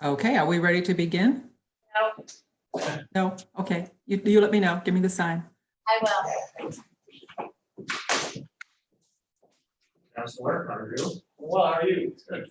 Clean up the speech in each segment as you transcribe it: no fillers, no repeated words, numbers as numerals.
Okay, are we ready to begin? No, No? Okay, you let me know. Give me the sign. I will. Counselor, how are you? Well, how are you? Good.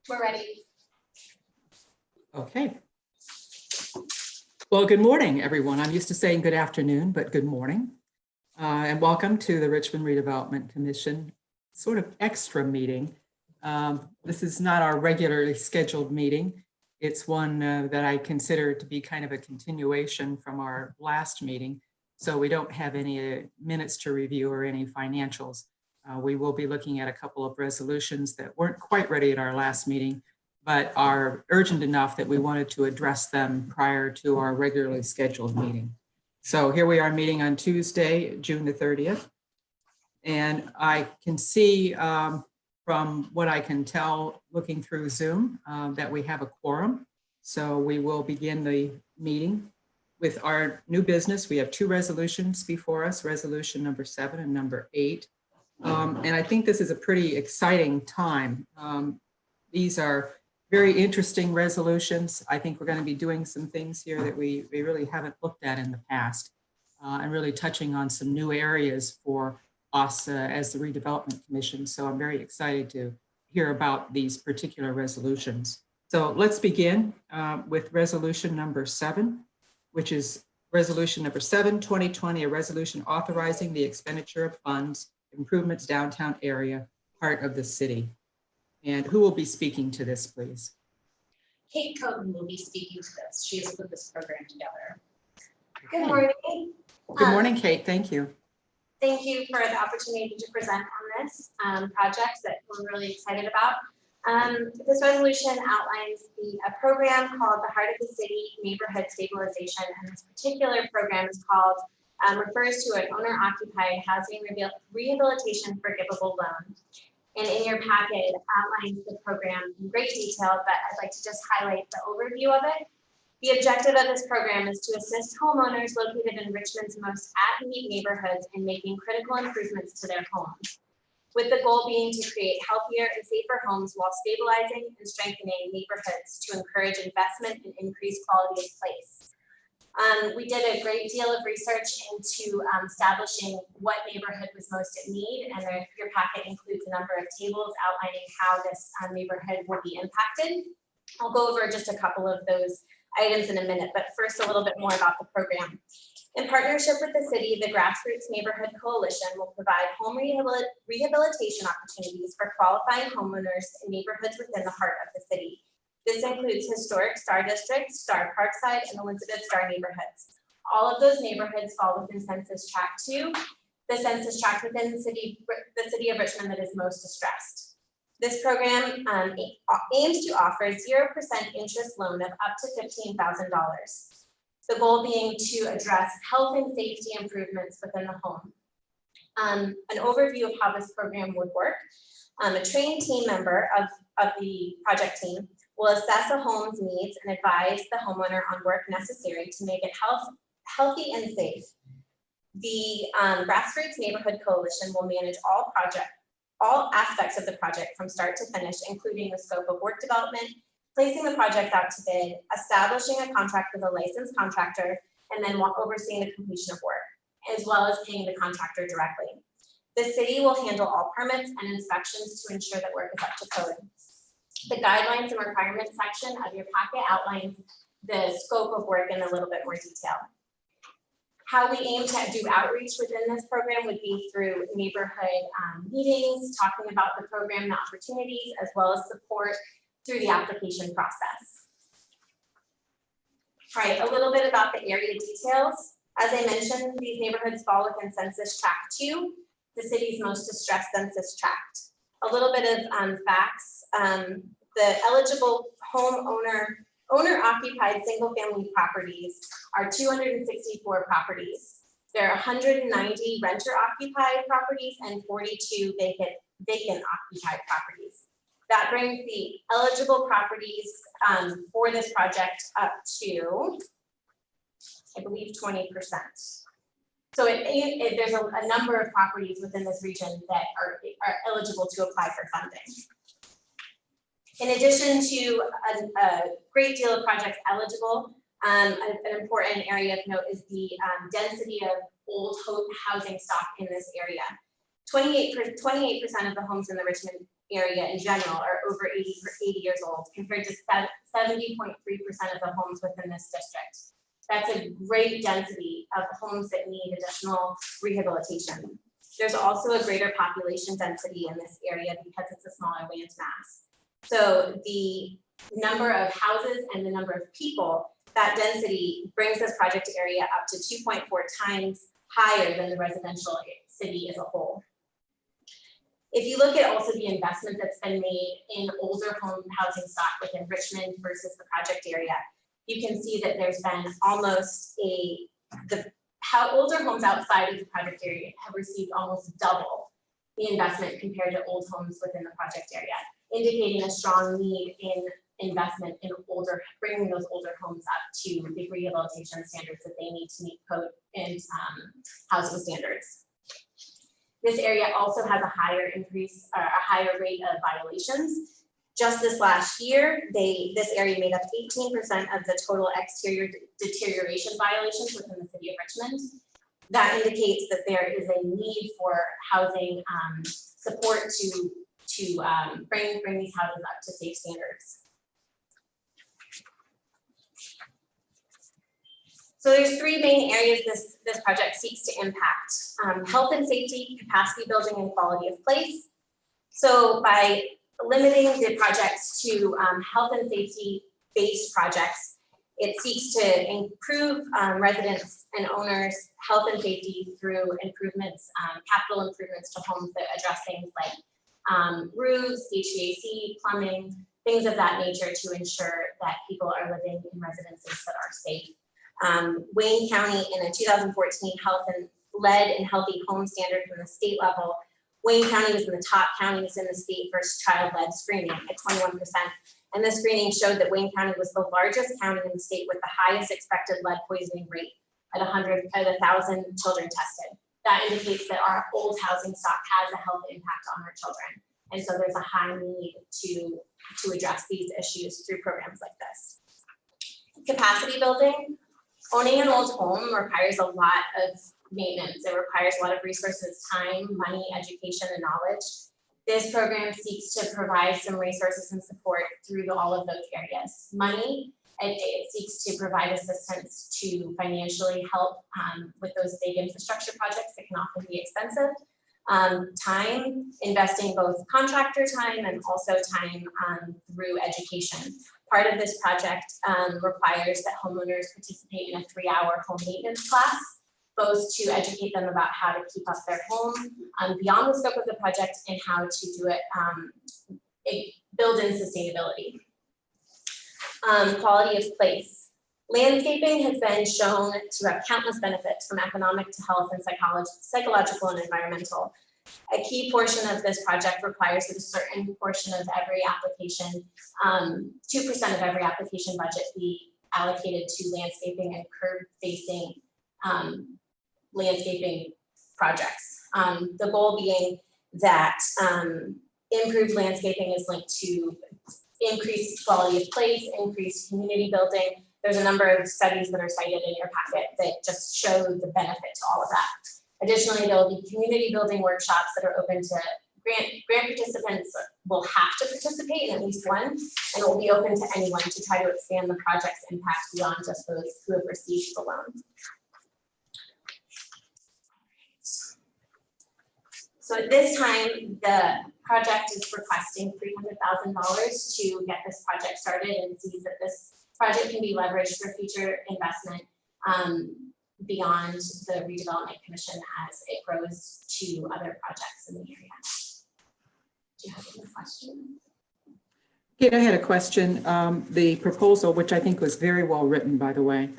We're ready. Okay. Well, good morning, everyone. I'm used to saying good afternoon, but good morning. And welcome to the Richmond Redevelopment Commission sort of extra meeting. This is not our regularly scheduled meeting. It's one that I consider to be kind of a continuation from our last meeting. So we don't have any minutes to review or any financials. We will be looking at a couple of resolutions that weren't quite ready at our last meeting, but are urgent enough that we wanted to address them prior to our regularly scheduled meeting. So here we are meeting on Tuesday, June the 30th. And I can see from what I can tell looking through Zoom that we have a quorum. So we will begin the meeting with our new business. We have two resolutions before us, resolution number 7 and number 8. And I think this is a pretty exciting time. These are very interesting resolutions. I think we're going to be doing some things here that we really haven't looked at in the past and really touching on some new areas for us as the Redevelopment Commission. So I'm very excited to hear about these particular resolutions. So let's begin with resolution number 7, which is resolution number 7, 2020, a resolution authorizing the expenditure of funds, improvements downtown area, part of the city. And who will be speaking to this, please? Kate Coden will be speaking to this. She has put this program together. Good Okay. morning. Good morning, Kate. Thank you. Thank you for the opportunity to present on this project that we're really excited about. This resolution outlines a program called the Heart of the City Neighborhood Stabilization, and this particular program is called refers to an owner-occupied housing rehabilitation forgivable loan. And in your packet, it outlines the program in great detail, but I'd like to just highlight the overview of it. The objective of this program is to assist homeowners located in Richmond's most at-need neighborhoods in making critical improvements to their homes, with the goal being to create healthier and safer homes while stabilizing and strengthening neighborhoods to encourage investment and increase quality of place. We did a great deal of research into establishing what neighborhood was most in need, and your packet includes a number of tables outlining how this neighborhood will be impacted. I'll go over just a couple of those items in a minute, but first a little bit more about the program. In partnership with the city, the Grassroots Neighborhood Coalition will provide home rehabilitation opportunities for qualifying homeowners in neighborhoods within the heart of the city. This includes historic Star District, Star Parkside, and Elizabeth Star neighborhoods. All of those neighborhoods fall within Census Tract 2, the census tract within the city of Richmond that is most distressed. This program aims to offer 0% interest loan of up to $15,000. The goal being to address health and safety improvements within the home. An overview of how this program would work. A trained team member of the project team will assess a home's needs and advise the homeowner on work necessary to make it healthy and safe. The Grassroots Neighborhood Coalition will manage all aspects of the project from start to finish, including the scope of work development, placing the project out to bid, establishing a contract with a licensed contractor, and then overseeing the completion of work, as well as paying the contractor directly. The city will handle all permits and inspections to ensure that work is up to code. The guidelines and requirements section of your packet outlines the scope of work in a little bit more detail. How we aim to do outreach within this program would be through neighborhood meetings, talking about the program, the opportunities, as well as support through the application process. All right, a little bit about the area details. As I mentioned, these neighborhoods fall within Census Tract 2, the city's most distressed census tract. A little bit of facts. The eligible owner-occupied single-family properties are 264 properties. There are 190 renter-occupied properties and 42 vacant occupied properties. That brings the eligible properties for this project up to, I believe, 20%. So there's a number of properties within this region that are eligible to apply for funding. In addition to a great deal of projects eligible, an important area of note is the density of old housing stock in this area. 28% of the homes in the Richmond area in general are over 80 years old, compared to 70.3% of the homes within this district. That's a great density of homes that need additional rehabilitation. There's also a greater population density in this area because it's a smaller land mass. So the number of houses and the number of people, that density brings this project area up to 2.4 times higher than the residential city as a whole. If you look at also the investment that's been made in older home housing stock within Richmond versus the project area, you can see that there's been almost older homes outside of the project area have received almost double the investment compared to old homes within the project area, indicating a strong need in investment in bringing those older homes up to the rehabilitation standards that they need to meet code and housing standards. This area also has a higher rate of violations. Just this last year, this area made up 18% of the total exterior deterioration violations within the city of Richmond. That indicates that there is a need for housing support to bring these houses up to safe standards. So there's three main areas this project seeks to impact: health and safety, capacity building, and quality of place. So by limiting the projects to health and safety based projects, it seeks to improve residents and owners' health and safety through improvements, capital improvements to homes that address things like roofs, HVAC, plumbing, things of that nature to ensure that people are living in residences that are safe. Wayne County, in a 2014 health and lead and healthy home standard from the state level, Wayne County was in the top counties in the state for child-led screening at 21%. And the screening showed that Wayne County was the largest county in the state with the highest expected lead poisoning rate at 1,000 children tested. That indicates that our old housing stock has a health impact on our children. And so there's a high need to address these issues through programs like this. Capacity building. Owning an old home requires a lot of maintenance. It requires a lot of resources, time, money, education, and knowledge. This program seeks to provide some resources and support through all of those areas. Money, it seeks to provide assistance to financially help with those big infrastructure projects that can often be expensive. Time, investing both contractor time and also time through education. Part of this project requires that homeowners participate in a 3-hour home maintenance class, both to educate them about how to keep up their home beyond the scope of the project and how to do it, build in sustainability. Quality of place. Landscaping has been shown to have countless benefits, from economic to health and psychological and environmental. A key portion of this project requires that a certain portion of every application, 2% of every application budget, be allocated to landscaping and curb-facing landscaping projects. The goal being that improved landscaping is linked to increased quality of place, increased community building. There's a number of studies that are cited in your packet that just show the benefit to all of that. Additionally, there will be community building workshops that are open to grant participants will have to participate in at least one, and it will be open to anyone to try to expand the project's impact beyond just those who have received the loan. So at this time, the project is requesting $300,000 to get this project started and sees that this project can be leveraged for future investment beyond the Redevelopment Commission as it grows to other projects in the area. Do you have any questions? Kate, I had a question. The proposal, which I think was very well written, by the way,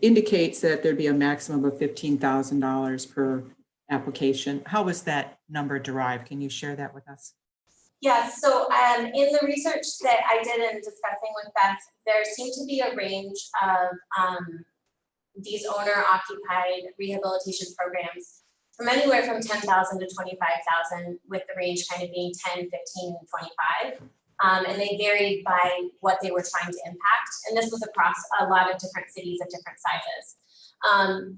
indicates that there'd be a maximum of $15,000 per application. How was that number derived? Can you share that with us? Yes, so in the research that I did in discussing with Beth, there seemed to be a range of these owner-occupied rehabilitation programs from anywhere from 10,000 to 25,000, with the range kind of being 10, 15, and 25. And they varied by what they were trying to impact. And this was across a lot of different cities of different sizes.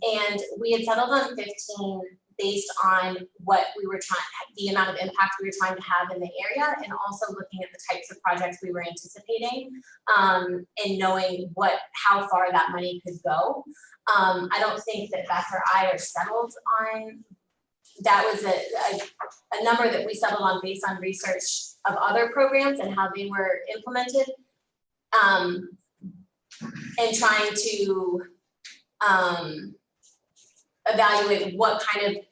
And we had settled on 15 based on what we were trying, the amount of impact we were trying to have in the area, and also looking at the types of projects we were anticipating, and knowing how far that money could go. I don't think that Beth or I are settled on, that was a number that we settled on based on research of other programs and how they were implemented, and trying to evaluate what kind of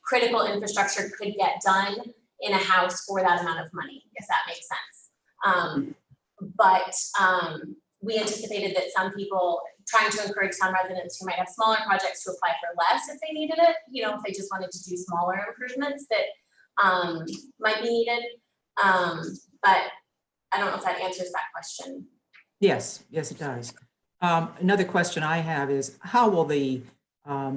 critical infrastructure could get done in a house for that amount of money, if that makes sense. But we anticipated that some people, trying to encourage some residents who might have smaller projects to apply for less if they needed it, you know, if they just wanted to do smaller improvements that might be needed. But I don't know if that answers that question. Yes, yes, it does. Another question I have is, how will the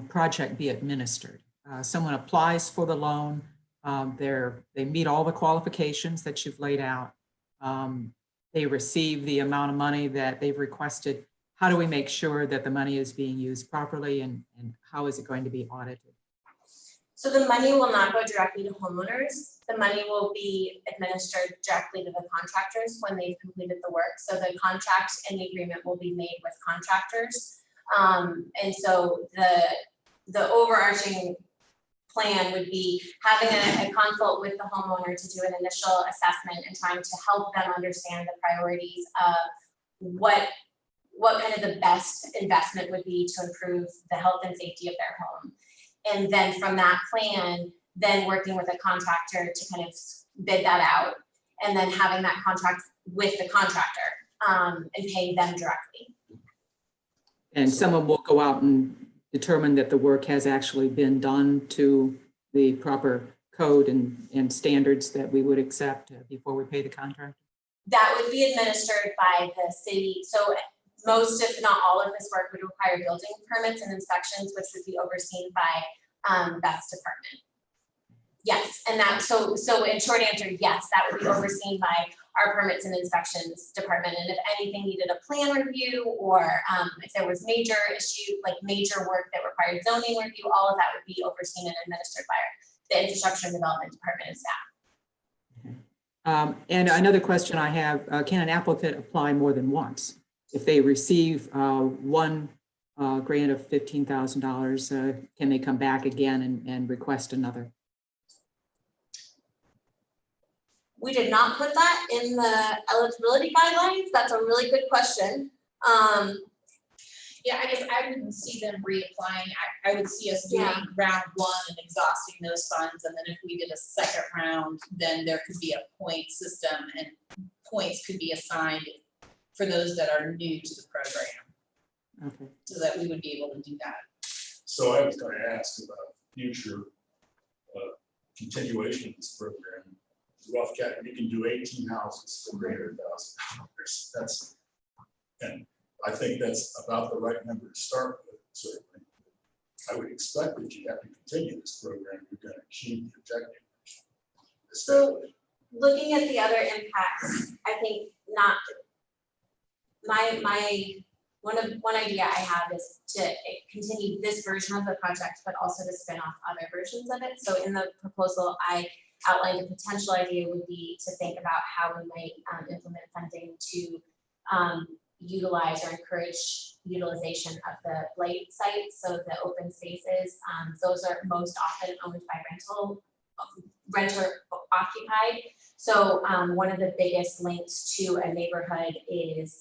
project be administered? Someone applies for the loan, they meet all the qualifications that you've laid out. They receive the amount of money that they've requested. How do we make sure that the money is being used properly, and how is it going to be audited? So the money will not go directly to homeowners. The money will be administered directly to the contractors when they've completed the work. So the contract and the agreement will be made with contractors. And so the overarching plan would be having a consult with the homeowner to do an initial assessment and trying to help them understand the priorities of what kind of the best investment would be to improve the health and safety of their home. And then from that plan, then working with a contractor to kind of bid that out, and then having that contract with the contractor and paying them directly. And someone will go out and determine that the work has actually been done to the proper code and standards that we would accept before we pay the contractor? That would be administered by the city. So most, if not all of this work would require building permits and inspections, which would be overseen by Beth's department. Yes, and that, so in short answer, yes, that would be overseen by our permits and inspections department. And if anything needed a plan review, or if there was major issue, like major work that required zoning review, all of that would be overseen and administered by the infrastructure and development department and staff. And another question I have, can an applicant apply more than once? If they receive one grant of $15,000, can they come back again and request another? We did not put that in the eligibility guidelines. That's a really good question. Yeah, I guess I wouldn't see them reapplying. I would see us doing round one and exhausting those funds. And then if we did a second round, then there could be a point system and points could be assigned for those that are new to the program. Okay. So that we would be able to do that. So I was going to ask about future continuation of this program. Rough cat, you can do 18 houses for $300,000. That's, and I think that's about the right number to start with. Certainly, I would expect that you have to continue this program. You're going to achieve the objective. So looking at the other impacts, I think not, one idea I have is to continue this version of the project, but also to spin off other versions of it. So in the proposal, I outlined a potential idea would be to think about how we might implement funding to utilize or encourage utilization of the blight sites, so the open spaces. Those are most often owned by renter occupied. So one of the biggest links to a neighborhood is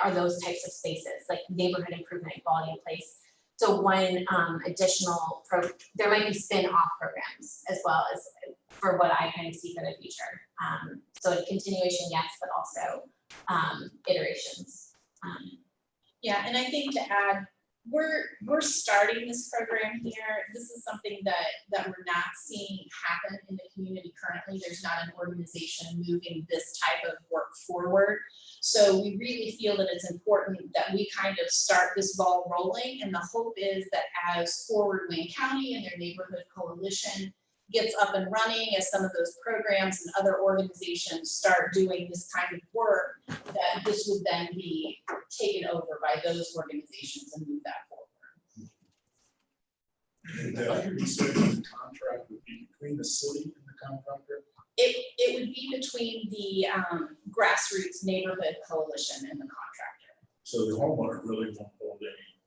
are those types of spaces, like neighborhood improvement and quality of place. So one additional there might be spin-off programs as well as for what I kind of see for the future. So a continuation, yes, but also iterations. Yeah, and I think to add, we're starting this program here. This is something that we're not seeing happen in the community currently. There's not an organization moving this type of work forward. So we really feel that it's important that we kind of start this ball rolling. And the hope is that as Forward Wayne County and their neighborhood coalition gets up and running, as some of those programs and other organizations start doing this kind of work, that this would then be taken over by those organizations and move that forward. And I heard you say the contract would be between the city and the contractor? It would be between the Grassroots neighborhood coalition and the contractor. So the homeowner really won't hold any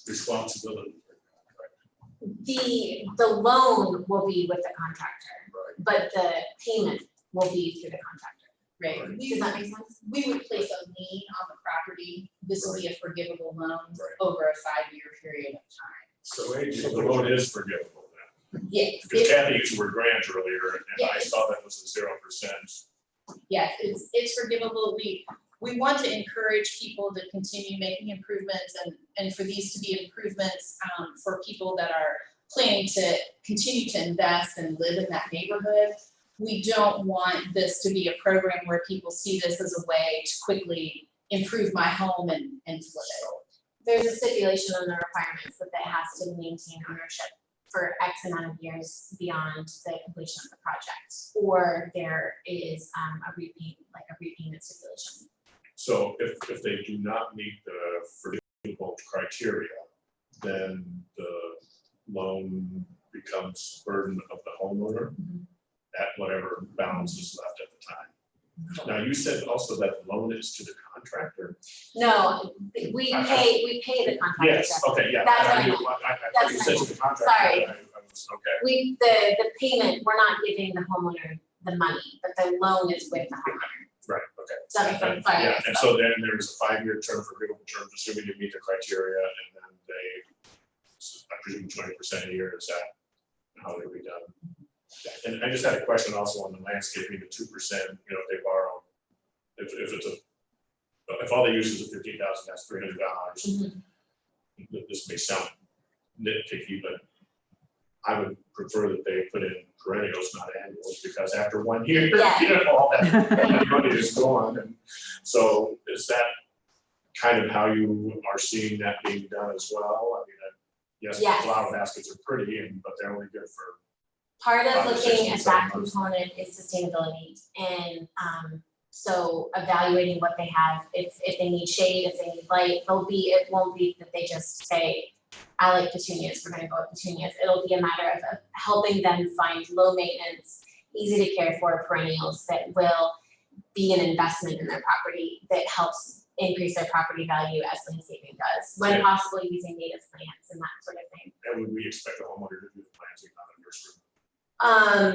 responsibility for that, right? The loan will be with the contractor, Right. but the payment will be through the contractor. Right. Right. Does that make sense? We would place a lien on the property. This will be a forgivable loan Right. over a 5-year period of time. So So the loan is forgivable then. Yes, Because Kathy used the word grant earlier, and I Yes. saw that was a 0%. yes, it's forgivable. We want to encourage people to continue making improvements and for these to be improvements for people that are planning to continue to invest and live in that neighborhood. We don't want this to be a program where people see this as a way to quickly improve my home and flip it. There's a stipulation on the requirements that it has to maintain ownership for X amount of years beyond the completion of the project, or there is a repayment stipulation. So if they do not meet the forgivable criteria, then the loan becomes burden of the homeowner at whatever balance is left at the time. Now, you said also that the loan is to the contractor? No, we pay the contractor. Yes, okay, yeah. That's I knew- what I That's you said what to the contractor. Sorry. I was, okay. The payment, we're not giving the homeowner the money, but the loan is with the homeowner. Right, okay. Does that make sense? Sorry, Yeah, and so then there's a 5-year term for forgivable terms, assuming you meet the criteria, and then I presume 20% a year, is that how they'll be done? And I just had a question also on the landscaping, the 2%, if they borrow, if all they use is $15,000, that's $300. This may sound nitpicky, but I would prefer that they put in perennials, not annuals, because after 1 year, Yeah. all that money is gone. And so is that kind of how you are seeing that being done as well? I mean, yes, Yes. flower baskets are pretty, but they're only good for. Part of 5 or 6 looking at that months. component is sustainability, and so evaluating what they have, if they need shade, if they need light, it won't be that they just say, I like petunias, we're gonna go with petunias. It'll be a matter of helping them find low maintenance, easy to care for perennials that will be an investment in their property that helps increase their property value as landscaping does, when Yeah. possible using native plants and that sort of thing. And would we expect the homeowner to do the planting on the nursery?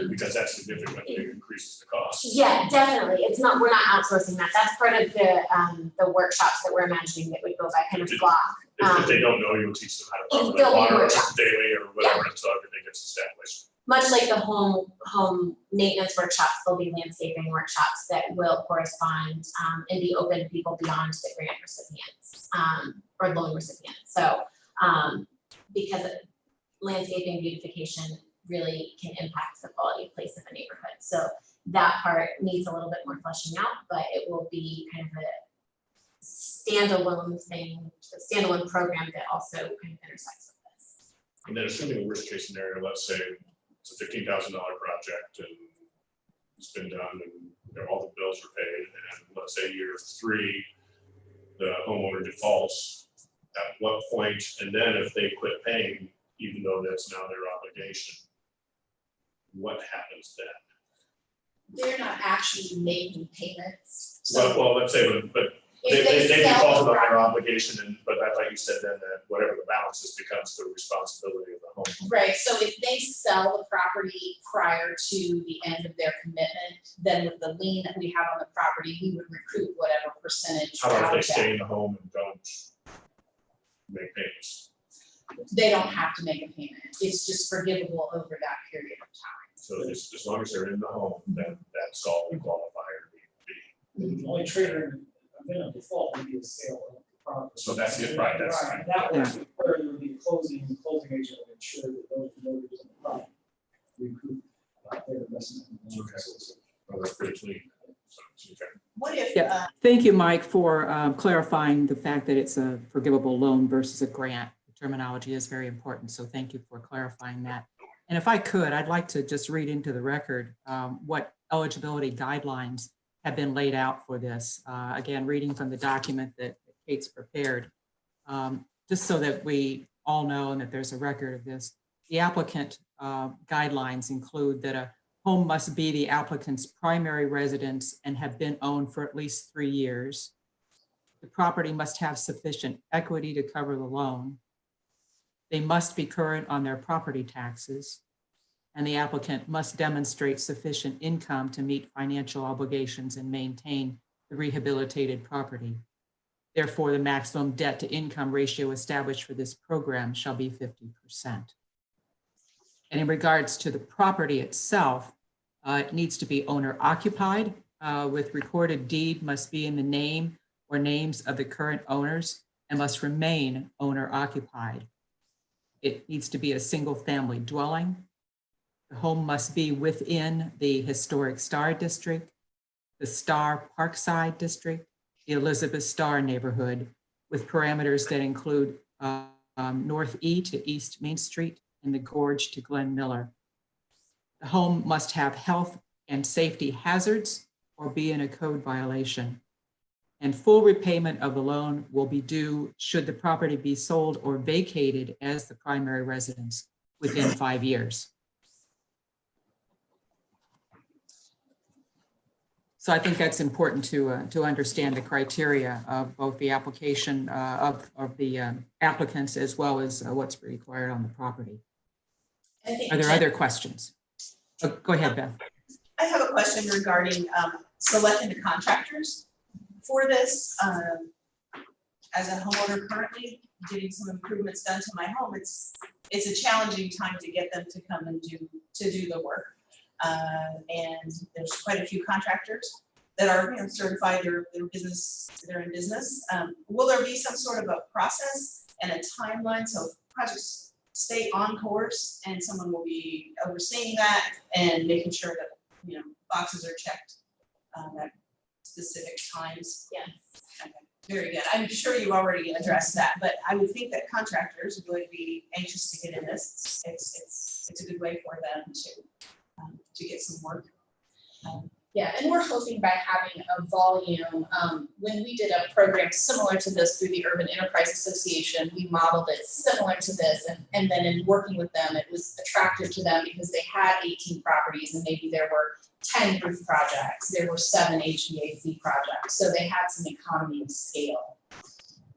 Because that significantly increases the cost. Yeah, definitely. It's not, we're not outsourcing that. That's part of the workshops that we're imagining that would go by kind of block. If they don't know, you'll teach them how to There'll properly be water workshops. daily or whatever until everything gets established. Much like the home maintenance workshops, there'll be landscaping workshops that will correspond and be open to people beyond the grant recipients or loan recipients. So because landscaping beautification really can impact the quality of place of a neighborhood. So that part needs a little bit more fleshing out, but it will be kind of a standalone thing, a standalone program that also kind of intersects with this. And then assuming the worst case scenario, let's say it's a $15,000 project and it's been done and all the bills are paid. And let's say year 3, the homeowner defaults, at what point, and then if they quit paying, even though that's now their obligation, what happens then? They're not actually making payments. So Well, let's say, but if they sell the defaulted on their property- obligation, and but like you said, then that whatever the balance is becomes the responsibility of the home. Right, so if they sell the property prior to the end of their commitment, then with the lien that we have on the property, we would recoup whatever percentage How about out if they of stay that. in the home and don't make payments? They don't have to make a payment. It's just forgivable over that period of time. So just as long as they're in the home, then that's all the qualifier would be. The only trigger in a default would be the sale of the property. So that's it, right, that's Right, and that would, where there would be closing agent would ensure that those voters in the property recoup their investment. Okay. Well, that's pretty clean. So it's okay. What if, Yeah. Thank you, Mike, for clarifying the fact that it's a forgivable loan versus a grant. The terminology is very important, so thank you for clarifying that. And if I could, I'd like to just read into the record what eligibility guidelines have been laid out for this. Again, reading from the document that Kate's prepared, just so that we all know and that there's a record of this. The applicant guidelines include that a home must be the applicant's primary residence and have been owned for at least 3 years. The property must have sufficient equity to cover the loan. They must be current on their property taxes, and the applicant must demonstrate sufficient income to meet financial obligations and maintain the rehabilitated property. Therefore, the maximum debt to income ratio established for this program shall be 50%. And in regards to the property itself, it needs to be owner occupied with recorded deed must be in the name or names of the current owners and must remain owner occupied. It needs to be a single family dwelling. The home must be within the Historic Star District, the Star Parkside District, the Elizabeth Star neighborhood, with parameters that include North E to East Main Street and the Gorge to Glen Miller. The home must have health and safety hazards or be in a code violation. And full repayment of the loan will be due should the property be sold or vacated as the primary residence within 5 years. So I think that's important to understand the criteria of both the application of the applicants as well as what's required on the property. Are there other questions? Oh, go ahead, Beth. I have a question regarding selecting the contractors for this. As a homeowner currently getting some improvements done to my home, it's a challenging time to get them to come and do the work. And there's quite a few contractors that are certified, they're in business. Will there be some sort of a process and a timeline so projects stay on course and someone will be overseeing that and making sure that boxes are checked at specific times? Yes. Okay, very good. I'm sure you already addressed that, but I would think that contractors would be anxious to get in this. It's a good way for them to get some work. yeah, and we're hoping by having a volume, when we did a program similar to this through the Urban Enterprise Association, we modeled it similar to this. And then in working with them, it was attractive to them because they had 18 properties and maybe there were 10 roof projects, there were 7 HVAC projects. So they had some economy of scale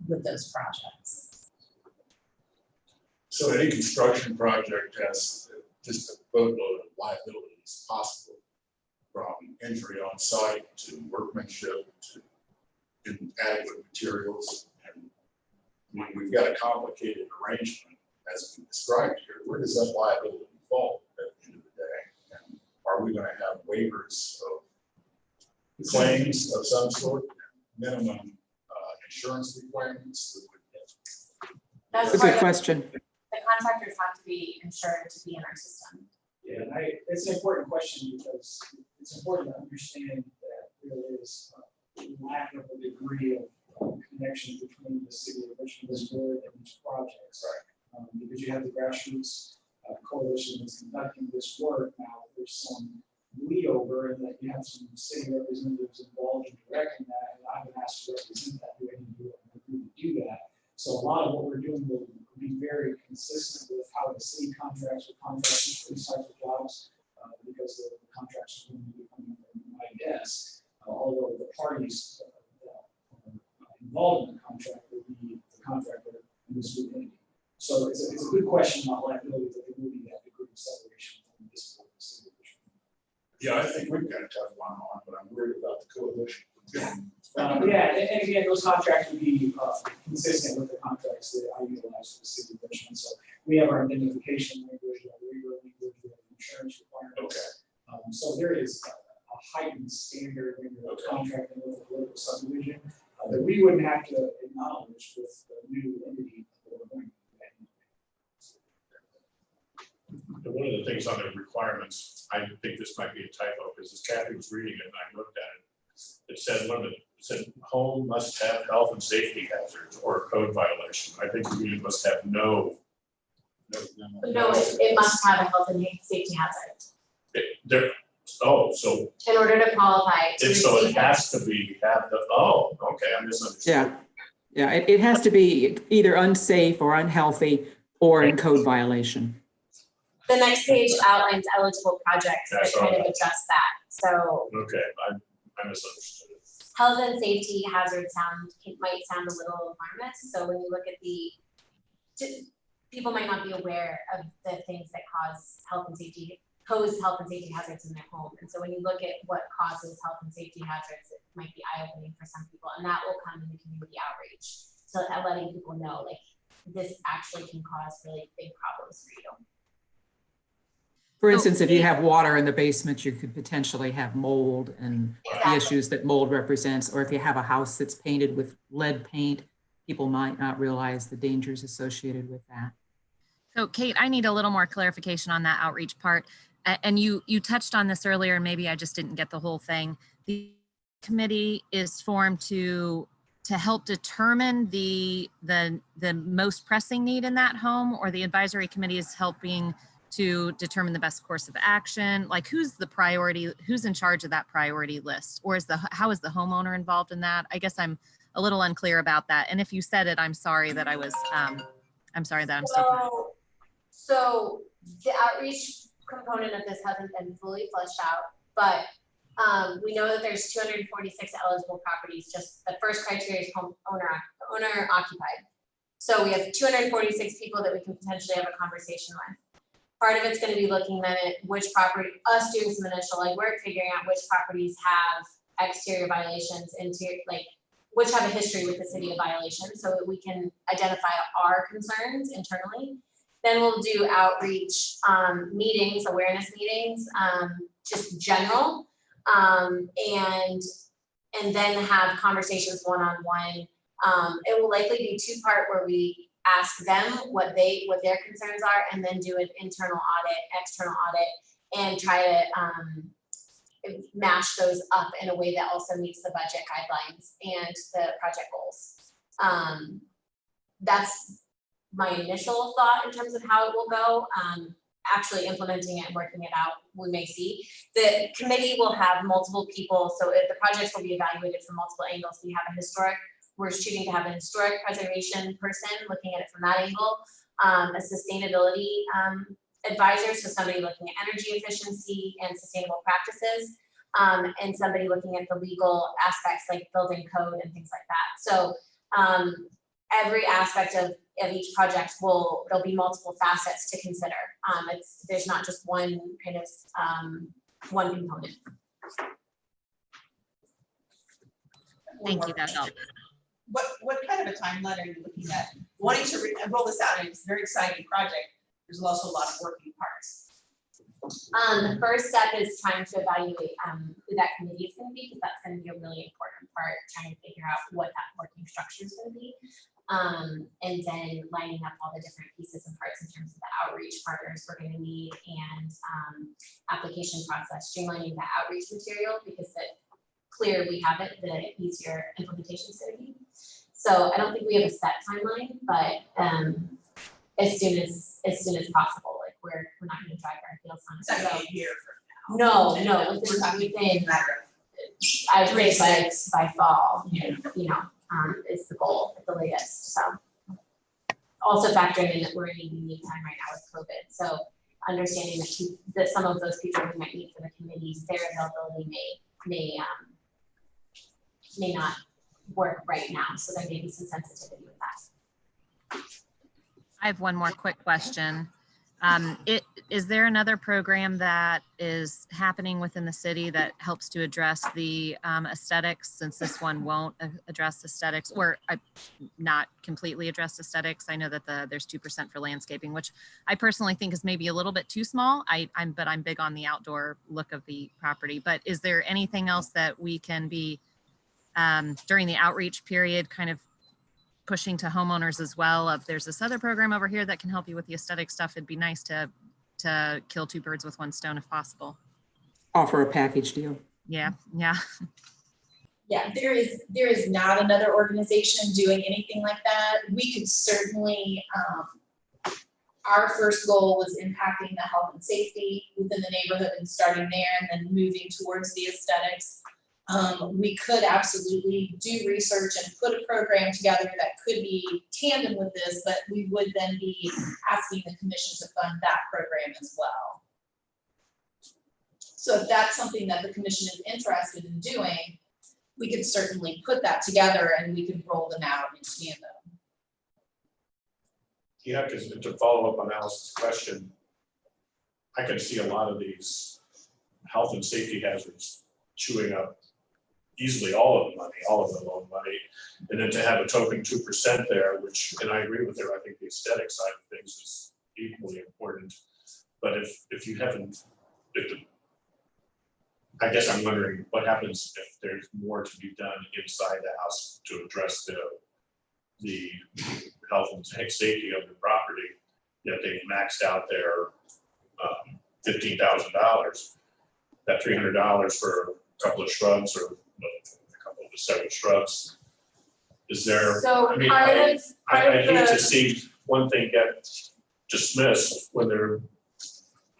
with those projects. So any construction project has just a boatload of liabilities possible, from injury on site to workmanship to inadequate materials. And when we've got a complicated arrangement, as we described here, where does that liability fall at the end of the day? And are we going to have waivers of claims of some sort, minimum insurance requirements? That's That's a part good of- question. The contractors have to be insured to be in our system. Yeah, and it's an important question because it's important to understand that there is a lack of a degree of connection between the city of Richmond, this board, and these projects. Because you have the Grassroots coalition that's conducting this work. Now, there's some lead over and that you have some city representatives involved in directing that, and I've been asked to represent that, do I need to do it? I agree to do that. So a lot of what we're doing will be very consistent with how the city contracts with contractors for these types of jobs, because the contracts are going to be coming from my desk, although the parties involved in the contract will be the contractor and this new entity. So it's a good question about liability, that there will be that degree of separation from this board and city official. Yeah, I think we've got a tough one on, but I'm worried about the coalition. Yeah, and again, those contracts would be consistent with the contracts that I utilize for the city of Richmond. So we have our identification language, our legal language, we have insurance requirements. Okay. So there is a heightened standard when you're contracting with a political subdivision that we wouldn't have to acknowledge with the new entity that we're going to. And one of the things on the requirements, I think this might be a typo, because as Kathy was reading it and I looked at it, it said limit, it said home must have health and safety hazards or a code violation. I think we really must have no. No, it must have a health and safety hazard There, oh, so in order to qualify to so receive it has to be, have the, oh, okay, I misunderstood. Yeah, yeah, it has to be either unsafe or unhealthy or in code violation. The next page outlines eligible projects that That's all kind of right. address that. So Okay, I misunderstood it. health and safety hazard might sound a little alarmist. So when you look at people might not be aware of the things that pose health and safety hazards in their home. And so when you look at what causes health and safety hazards, it might be eye-opening for some people. And that will come in the community outreach. So letting people know, like, this actually can cause really big problems for you. For instance, if you have water in the basement, you could potentially have mold and Exactly. the issues that mold represents. Or if you have a house that's painted with lead paint, people might not realize the dangers associated with that. So Kate, I need a little more clarification on that outreach part. And you touched on this earlier, and maybe I just didn't get the whole thing. The committee is formed to help determine the most pressing need in that home, or the advisory committee is helping to determine the best course of action? Like, who's the priority, who's in charge of that priority list? Or how is the homeowner involved in that? I guess I'm a little unclear about that. And if you said it, I'm sorry that I'm still confused. So the outreach component of this hasn't been fully fleshed out, but we know that there's 246 eligible properties. Just the first criteria is owner occupied. So we have 246 people that we can potentially have a conversation with. Part of it's going to be looking then at which property, us doing some initial legwork, figuring out which properties have exterior violations, which have a history with the city of violations, so that we can identify our concerns internally. Then we'll do outreach meetings, awareness meetings, just general, and then have conversations one-on-one. It will likely be two-part, where we ask them what their concerns are, and then do an internal audit, external audit, and try to match those up in a way that also meets the budget guidelines and the project goals. That's my initial thought in terms of how it will go. Actually implementing it and working it out, we may see. The committee will have multiple people, so if the projects will be evaluated from multiple angles. We're shooting to have an historic preservation person looking at it from that angle, a sustainability advisor, so somebody looking at energy efficiency and sustainable practices, and somebody looking at the legal aspects like building code and things like that. So every aspect of each project there'll be multiple facets to consider. There's not just one kind of one component. Thank you, that helped. What kind of a timeline are you looking at? Wanting to roll this out, and it's a very exciting project. There's also a lot of working parts. The first step is trying to evaluate who that committee is going to be, because that's going to be a really important part, trying to figure out what that working structure is going to be. And then lining up all the different pieces and parts in terms of the outreach partners we're going to need, and application process, streamlining the outreach material, because the clearer we have it, the easier implementation is going to be. So I don't think we have a set timeline, but as soon as possible, like we're not gonna drag our heels on it. It's not So- gonna be a year from now. No, We're within, talking within, a matter I'd say by fall, Yeah. you know, is the goal at the latest, so. Also factoring in that we're in a unique time right now with COVID, so understanding that some of those people who might meet for the committees, their availability may not work right now, so there may be some sensitivity with that. I have one more quick question. Is there another program that is happening within the city that helps to address the aesthetics, since this one won't address aesthetics, or not completely address aesthetics? I know that there's 2% for landscaping, which I personally think is maybe a little bit too small. But I'm big on the outdoor look of the property. But is there anything else that we can be during the outreach period kind of pushing to homeowners as well, of there's this other program over here that can help you with the aesthetic stuff? It'd be nice to kill two birds with one stone if possible. Offer a package deal. Yeah. Yeah, there is not another organization doing anything like that. We could certainly, our first goal was impacting the health and safety within the neighborhood and starting there and then moving towards the aesthetics. We could absolutely do research and put a program together that could be tandem with this, but we would then be asking the commission to fund that program as well. So if that's something that the commission is interested in doing, we could certainly put that together and we could roll them out in tandem. Yeah, because to follow up on Alice's question, I can see a lot of these health and safety hazards chewing up easily all of the money, all of the loan money. And then to have a token 2% there, which, and I agree with her, I think the aesthetic side of things is equally important. But if you haven't, I guess I'm wondering what happens if there's more to be done inside the house to address the health and safety of the property, that they've maxed out their $15,000, that $300 for a couple of shrubs or a couple of several shrubs. Is there, So I mean, part I of hate to the, see one thing get dismissed when they're,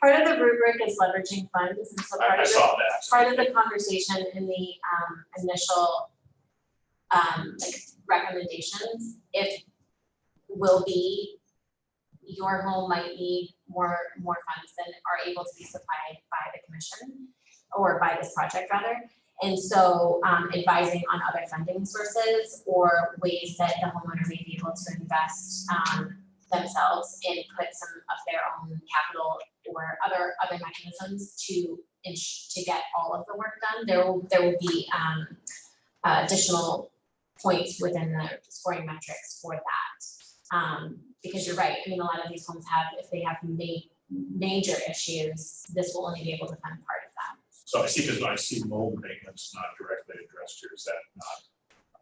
part of the rubric is leveraging funds, and so I saw that. part of the conversation in the initial like recommendations, if will be your home might need more funds than are able to be supplied by the commission or by this project rather. And so advising on other funding sources or ways that the homeowner may be able to invest themselves and put some of their own capital or other mechanisms to get all of the work done. There will be additional points within the scoring metrics for that. Because you're right, I mean, a lot of these homes have, if they have major issues, this will only be able to fund part of that. So I see, because I see mold maintenance not directly addressed here, is that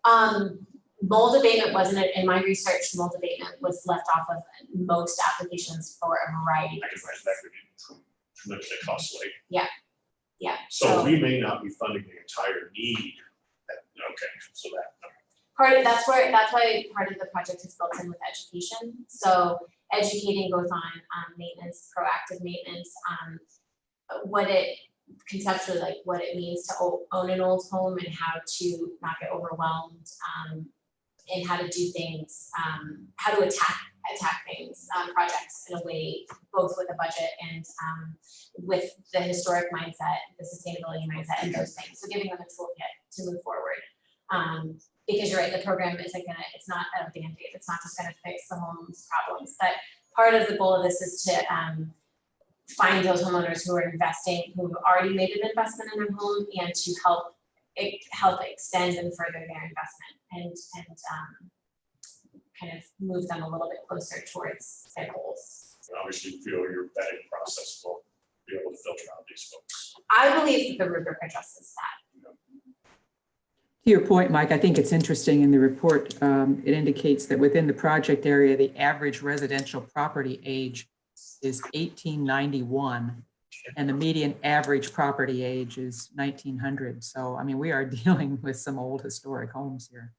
not? Mold abatement wasn't, in my research, mold abatement was left off of most applications for a variety I of can imagine reasons. that could be tremendously costly. Yeah. So we may not be funding the entire need. Okay, so that, That's why part of the project is built in with education. So educating both on maintenance, proactive maintenance, what it conceptually, like what it means to own an old home and how to not get overwhelmed, and how to do things, how to attack things, projects in a way, both with a budget and with the historic mindset, the sustainability mindset, and those things. So giving them a toolkit to move forward. Because you're right, the program isn't gonna, it's not a Band-Aid, it's not just gonna fix the home's problems. But part of the goal of this is to find those homeowners who are investing, who have already made an investment in their home, and to help extend and further their investment and kind of move them a little bit closer towards their goals. and obviously feel your vetting process will be able to filter out these folks. I believe that the rubric addresses that. To your point, Mike, I think it's interesting in the report, it indicates that within the project area, the average residential property age is 1891, and the median average property age is 1900. So, I mean, we are dealing with some old historic homes here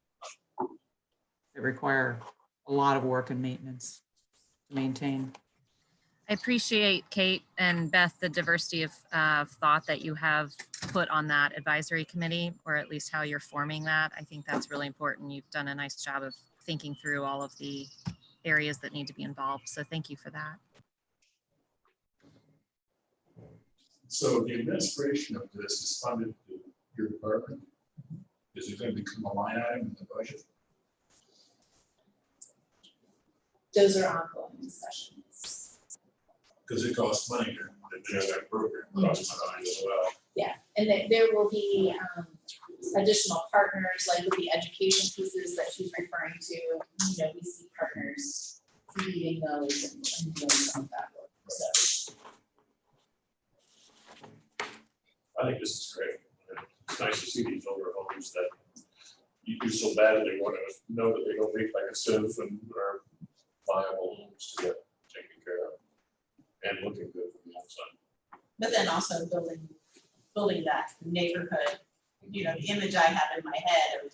that require a lot of work and maintenance to maintain. I appreciate, Kate and Beth, the diversity of thought that you have put on that advisory committee, or at least how you're forming that. I think that's really important. You've done a nice job of thinking through all of the areas that need to be involved. So thank you for that. So the administration of this is funded through your department? Is it going to become a line item in the budget? Those are ongoing discussions. Because it costs money to do that program, costs money as well. Yeah, and there will be additional partners, like with the education pieces that she's referring to. You know, we see partners leading those and doing some of that work. So I think this is great. It's nice to see these older homes that you do so badly want to know that they don't make like a sieve and are viable homes to get taken care of and looking good from the outside. But then also building that neighborhood, you know, the image I have in my head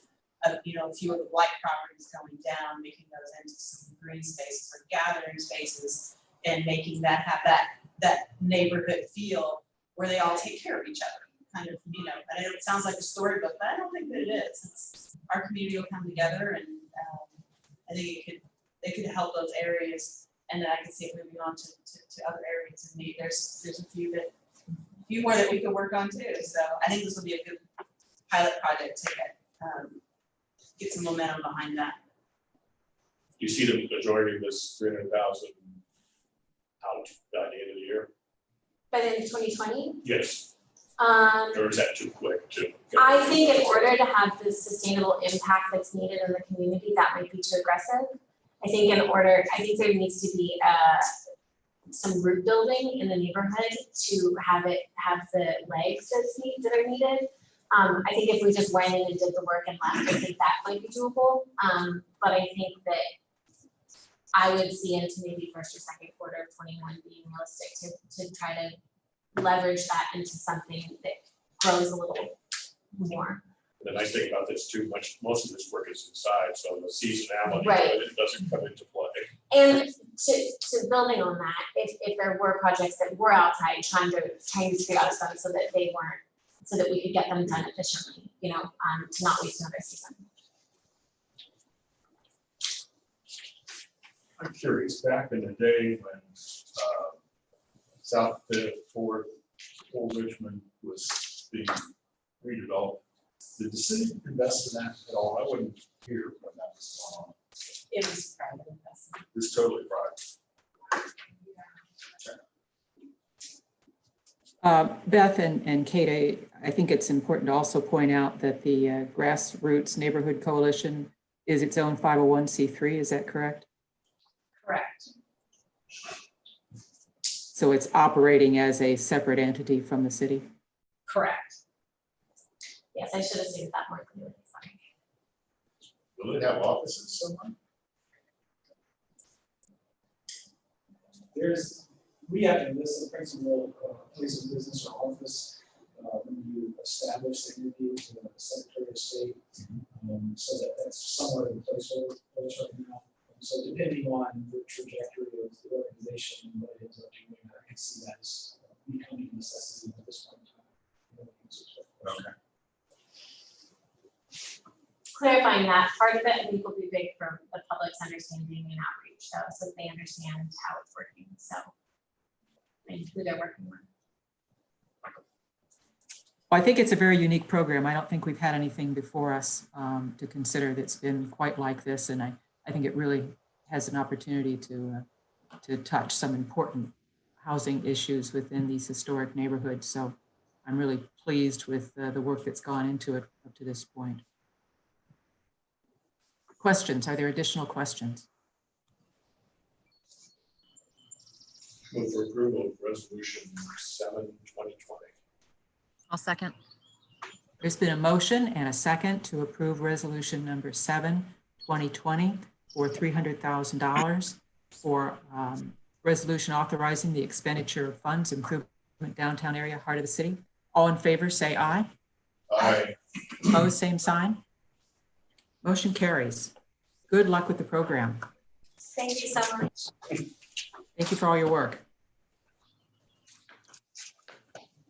of you know, a few of the white properties going down, making those into some green spaces or gathering spaces, and making that have that neighborhood feel where they all take care of each other. Kind of, you know, and it sounds like a storybook, but I don't think that it is. It's, our community will come together, and I think it could help those areas, and then I can see it moving on to other areas. And there's a few more that we could work on too. So I think this will be a good pilot project to get some momentum behind that. You see the majority of this 300,000 out by the end of the year? By the end of 2020. Yes. Or is that too quick to? I think in order to have the sustainable impact that's needed in the community, that might be too aggressive. I think there needs to be some root building in the neighborhood to have the legs that are needed. I think if we just went in and did the work and left, I think that might be doable. But I think that I would see into maybe first or second quarter of 21 being realistic to try to leverage that into something that grows a little more. The nice thing about this too, most of this work is inside, so the seasonality Right. of it doesn't come into play. And to building on that, if there were projects that were outside trying to figure out some so that we could get them done efficiently, you know, to not waste another season. I'm curious, back in the day when South Fort Richmond was being redeveloped, did the city invest in that at all? I wouldn't hear when that was going on. it was private investment. It was totally private. Beth and Kate, I think it's important to also point out that the Grassroots Neighborhood Coalition is its own 501c3, is that correct? Correct. So it's operating as a separate entity from the city? Correct. Yes, I should have stated that more clearly. Sorry. Will it have offices somewhere? We have to list the principal place of business or office when you establish the interview to the Secretary of State. So that's somewhere in place right now. So depending on the trajectory of the organization and what it ends up doing, I can see that as becoming a necessity at this point in time. Okay. Clarifying that, part of it I think will be big for the public's understanding and outreach, so that they understand how it's working. So and who they're working with. Well, I think it's a very unique program. I don't think we've had anything before us to consider that's been quite like this. And I think it really has an opportunity to touch some important housing issues within these historic neighborhoods. So I'm really pleased with the work that's gone into it up to this point. Questions? Are there additional questions? Move for approval of resolution 7/2020. I'll second. There's been a motion and a second to approve resolution number 7/2020 for $300,000 for resolution authorizing the expenditure of funds, improvement downtown area, heart of the city. All in favor, say aye. Aye. Opposed, same sign. Motion carries. Good luck with the program. Thank you so much. Thank you for all your work.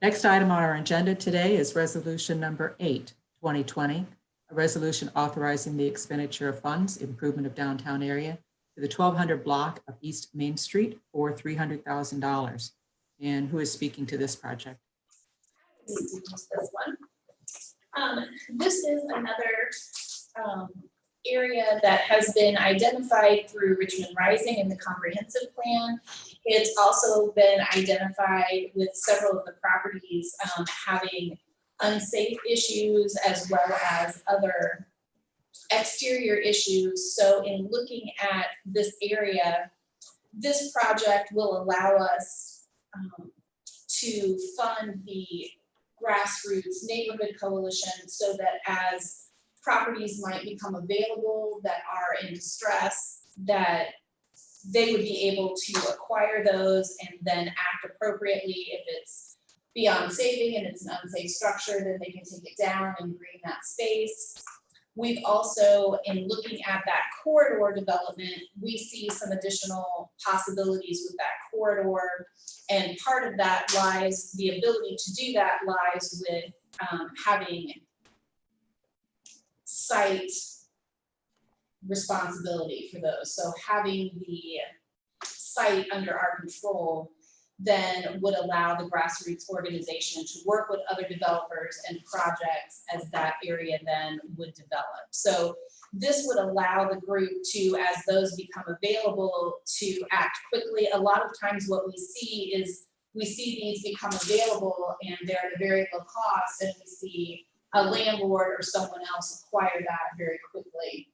Next item on our agenda today is resolution number 8, 2020, a resolution authorizing the expenditure of funds, improvement of downtown area to the 1200 block of East Main Street for $300,000. And who is speaking to this project? This one. This is another area that has been identified through Richmond Rising in the comprehensive plan. It's also been identified with several of the properties having unsafe issues as well as other exterior issues. So in looking at this area, this project will allow us to fund the Grassroots neighborhood coalition so that as properties might become available that are in distress, that they would be able to acquire those and then act appropriately. If it's beyond saving and it's an unsafe structure, then they can take it down and green that space. We've also, in looking at that corridor development, we see some additional possibilities with that corridor. And part of that lies, the ability to do that lies with having site responsibility for those. So having the site under our control then would allow the Grassroots organization to work with other developers and projects as that area then would develop. So this would allow the group to, as those become available, to act quickly. A lot of times what we see is we see these become available and they're at a very low cost, and we see a landlord or someone else acquire that very quickly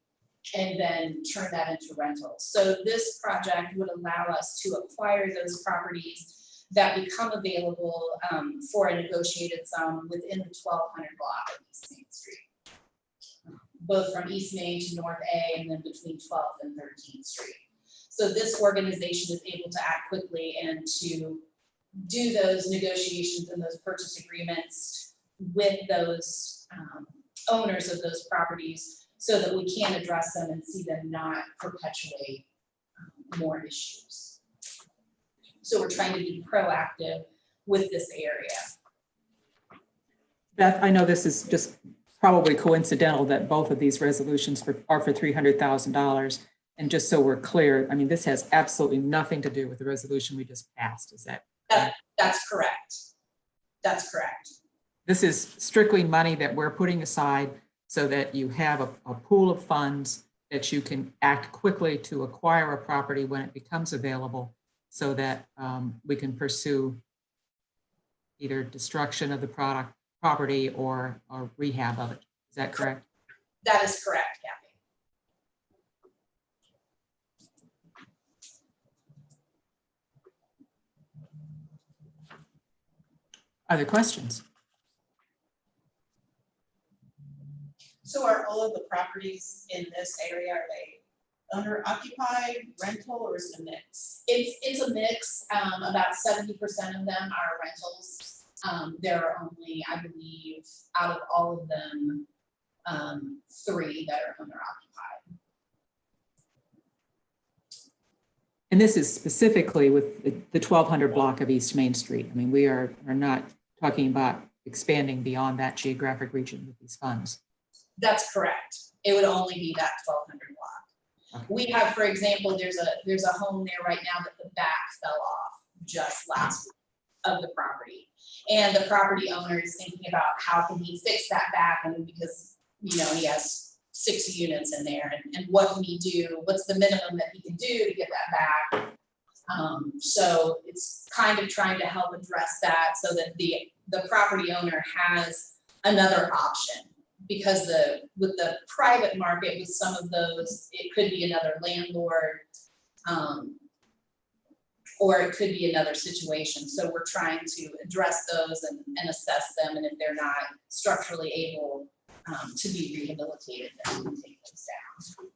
and then turn that into rentals. So this project would allow us to acquire those properties that become available for a negotiated sum within the 1200 block of East Main Street, both from East Main to North A and then between 12th and 13th Street. So this organization is able to act quickly and to do those negotiations and those purchase agreements with those owners of those properties so that we can address them and see them not perpetuate more issues. So we're trying to be proactive with this area. Beth, I know this is just probably coincidental that both of these resolutions are for $300,000. And just so we're clear, I mean, this has absolutely nothing to do with the resolution we just passed. Is that correct? That's correct. That's correct. This is strictly money that we're putting aside so that you have a pool of funds that you can act quickly to acquire a property when it becomes available, so that we can pursue either destruction of the property or rehab of it. Is that correct? That is correct, Kathy. Other questions? So are all of the properties in this area, are they owner occupied, rental, or is it a mix? It's a mix. About 70% of them are rentals. There are only, I believe, out of all of them, 3 that are owner occupied. And this is specifically with the 1200 block of East Main Street. I mean, we are not talking about expanding beyond that geographic region with these funds. That's correct. It would only be that 1200 block. Okay. We have, for example, there's a home there right now that the back fell off just last week of the property. And the property owner is thinking about how can he fix that back, and because, you know, he has 6 units in there, and what can he do? What's the minimum that he can do to get that back? So it's kind of trying to help address that so that the property owner has another option. Because with the private market, with some of those, it could be another landlord, or it could be another situation. So we're trying to address those and assess them, and if they're not structurally able to be rehabilitated, then we can take those down.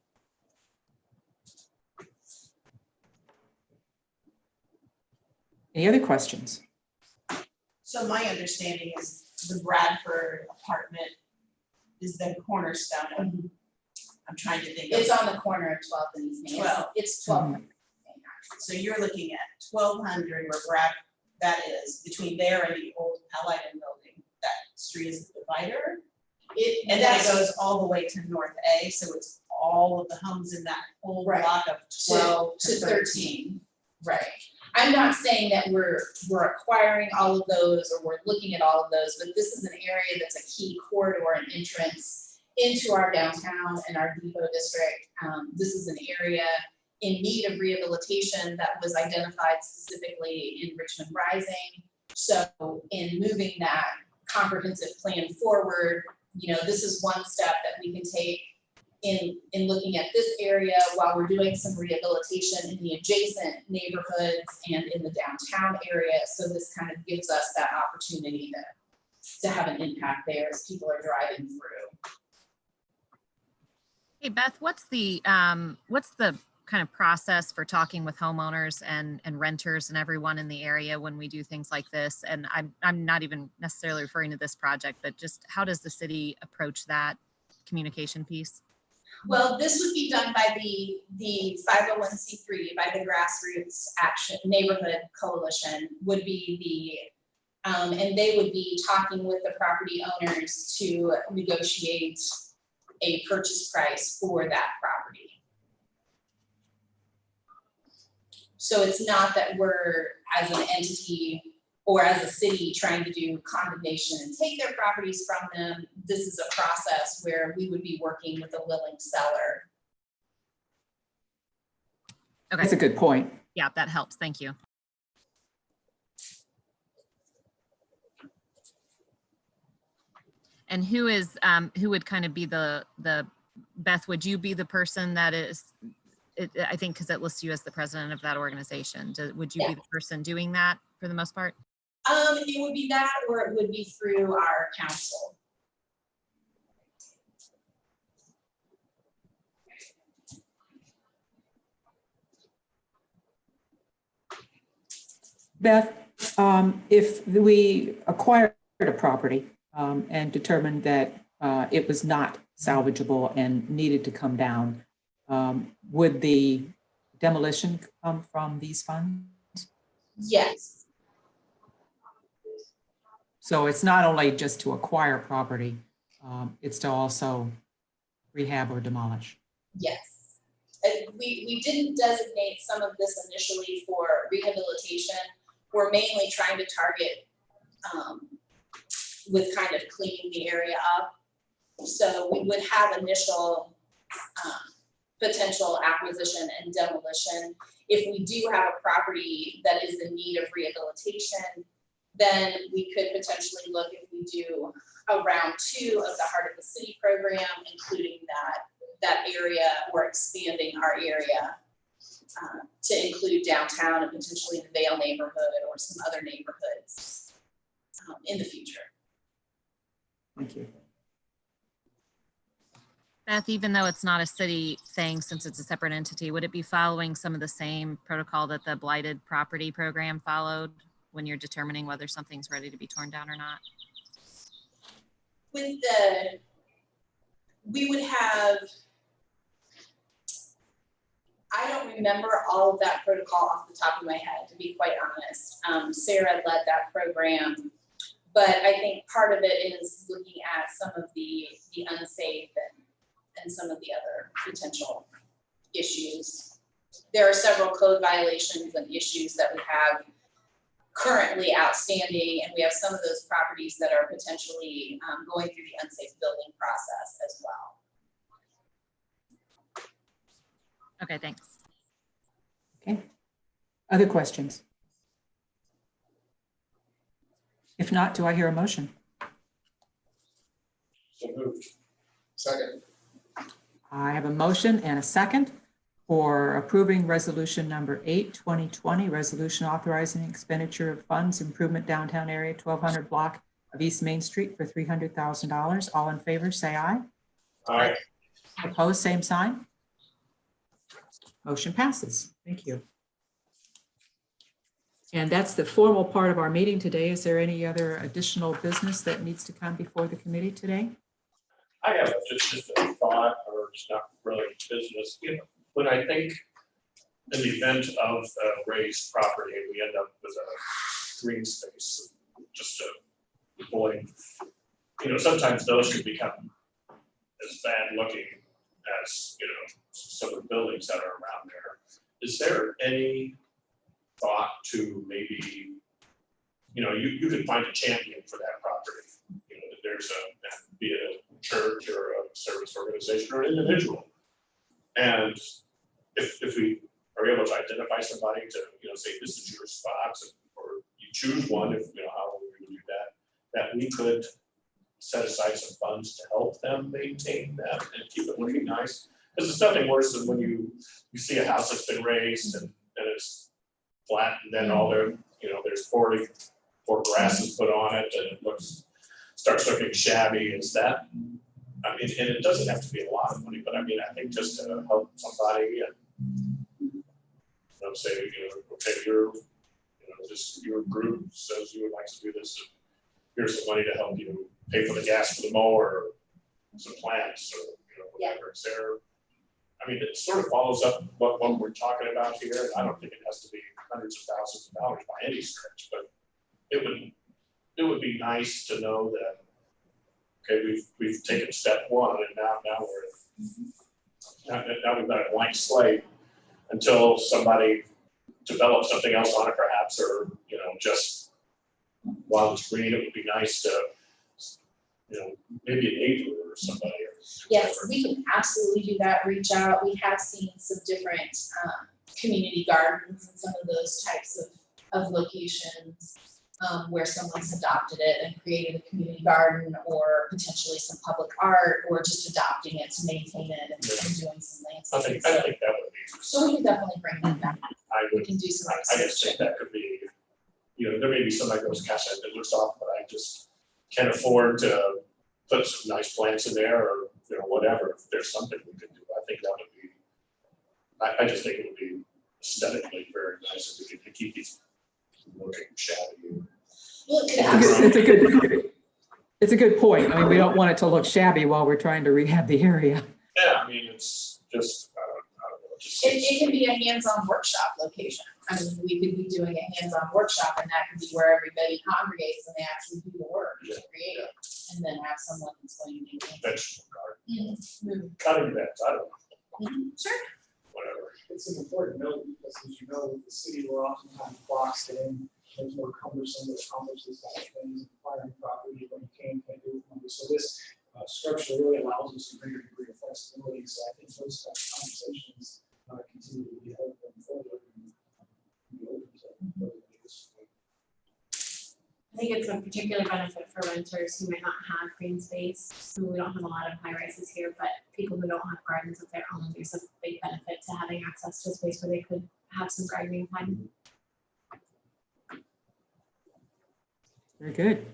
Any other questions? So my understanding is the Bradford apartment is the cornerstone of, I'm trying to think of. It's on the corner of 12th and East Main. 12. It's 1200. So you're looking at 1200 where that is, between there and the old Allied building. That street is the divider. And then it goes all the way to North A, so it's all of the homes in that whole Right. block of 12 to 13. Right. I'm not saying that we're acquiring all of those or we're looking at all of those, but this is an area that's a key corridor and entrance into our downtown and our depot district. This is an area in need of rehabilitation that was identified specifically in Richmond Rising. So in moving that comprehensive plan forward, this is one step that we can take in looking at this area while we're doing some rehabilitation in the adjacent neighborhoods and in the downtown area. So this kind of gives us that opportunity to have an impact there as people are driving through. Hey, Beth, what's the kind of process for talking with homeowners and renters and everyone in the area when we do things like this? And I'm not even necessarily referring to this project, but just how does the city approach that communication piece? Well, this would be done by the 501c3, by the Grassroots Action Neighborhood Coalition would be and they would be talking with the property owners to negotiate a purchase price for that property. So it's not that we're, as an entity or as a city, trying to do condemnation and take their properties from them. This is a process where we would be working with a willing seller. Okay, That's a good point. yeah, that helps. Thank you. And who would kind of be the Beth, would you be the person that is, I think, because it lists you as the president of that organization. Would you be the person doing that for the most part? It would be that, or it would be through our council. Beth, if we acquired a property and determined that it was not salvageable and needed to come down, would the demolition come from these funds? Yes. So it's not only just to acquire property, it's to also rehab or demolish. Yes. We didn't designate some of this initially for rehabilitation. We're mainly trying to target with kind of cleaning the area up. So we would have initial potential acquisition and demolition. If we do have a property that is in need of rehabilitation, then we could potentially look if we do a round 2 of the Heart of the City program, including that area or expanding our area to include downtown and potentially the Vale neighborhood or some other neighborhoods in the future. Thank you. Beth, even though it's not a city thing, since it's a separate entity, would it be following some of the same protocol that the blighted property program followed when you're determining whether something's ready to be torn down or not? We would have, I don't remember all of that protocol off the top of my head, to be quite honest. Sarah led that program, but I think part of it is looking at some of the unsafe and some of the other potential issues. There are several code violations and issues that we have currently outstanding, and we have some of those properties that are potentially going through the unsafe building process as well. Okay, thanks. Okay. Other questions? If not, do I hear a motion? So moved. Second. I have a motion and a second for approving resolution number 8, 2020, resolution authorizing expenditure of funds, improvement downtown area, 1200 block of East Main Street for $300,000. All in favor, say aye. Aye. Opposed, same sign. Motion passes. Thank you. And that's the formal part of our meeting today. Is there any other additional business that needs to come before the committee today? I have just a thought, or it's not really business. When I think in the event of raised property, we end up with a green space, just to avoid, sometimes those can become as bad looking as, some of the buildings that are around there. Is there any thought to maybe, you could find a champion for that property? That there's be it a church or a service organization or an individual. And if we are able to identify somebody to, say this is your spot, or you choose one, if, how we would do that we could set aside some funds to help them maintain that and keep it looking nice. Because it's nothing worse than when you see a house that's been raised and it's flat, and then all there's poor grass is put on it, and it starts looking shabby. Is that, and it doesn't have to be a lot of money, but I think just to help somebody and say, okay, your group says you would like to do this, and here's some money to help you pay for the gas for the mower, or some plants, or whatever. It's there. It sort of follows up what we're talking about here, and I don't think it has to be hundreds of thousands of dollars by any stretch, but it would be nice to know that, okay, we've taken step one, and now we've got a blank slate until somebody develops something else on it, perhaps, or just while it's green, it would be nice to, maybe a neighbor or somebody. Yes, we can absolutely do that, reach out. We have seen some different community gardens and some of those types of locations where someone's adopted it and created a community garden, or potentially some public art, or just adopting it to maintain it and doing some landscaping. I think that would be. So we can definitely bring that back. We I can do some just research. think that could be, there may be somebody that goes, gosh, that looks off, but I just can't afford to put some nice plants in there, or whatever. If there's something we could do, I think that would be. I just think it would be aesthetically very nice if we could keep these looking shabby. Well, it could It's a good point. We don't want it to look shabby while we're trying to rehab the area. Yeah, it's just, I don't know. It can be a hands-on workshop location. We could be doing a hands-on workshop, and that could be where everybody congregates and they actually do the work to create it, and then have someone who's going to do Vegetable garden, it. cutting beds, I don't know, Sure. whatever. It's an important note, because as you know, the city, we're oftentimes boxed in, it's more cumbersome to accomplish this type of things, acquiring property when you can't do it. So this structure really allows us a greater degree of flexibility, so I think those types of conversations continue to be held going forward. And be open to I think it's a particular benefit for renters who might not have green space. We don't have a lot of high rises here, but people who don't have gardens of their own, there's a big benefit to having access to a space where they could have some gardening time. Very good.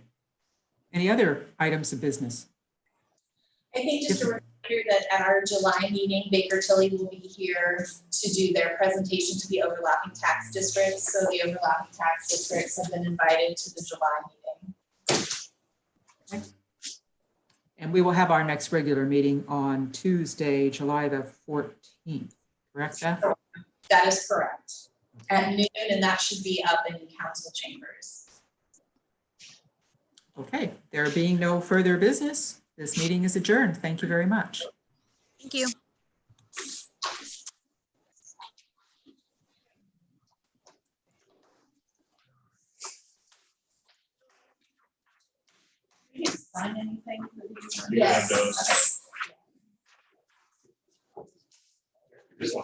Any other items of business? I think just a reminder that at our July meeting, Baker Tilly will be here to do their presentation to the overlapping tax districts. So the overlapping tax districts have been invited to the July meeting. Okay. And we will have our next regular meeting on Tuesday, July the 14th, correct, Beth? That is correct. At noon, and that should be up in council chambers. Okay, there being no further business, this meeting is adjourned. Thank you very much. Thank you. You didn't sign anything for these? You have Yes. those. Okay. This one.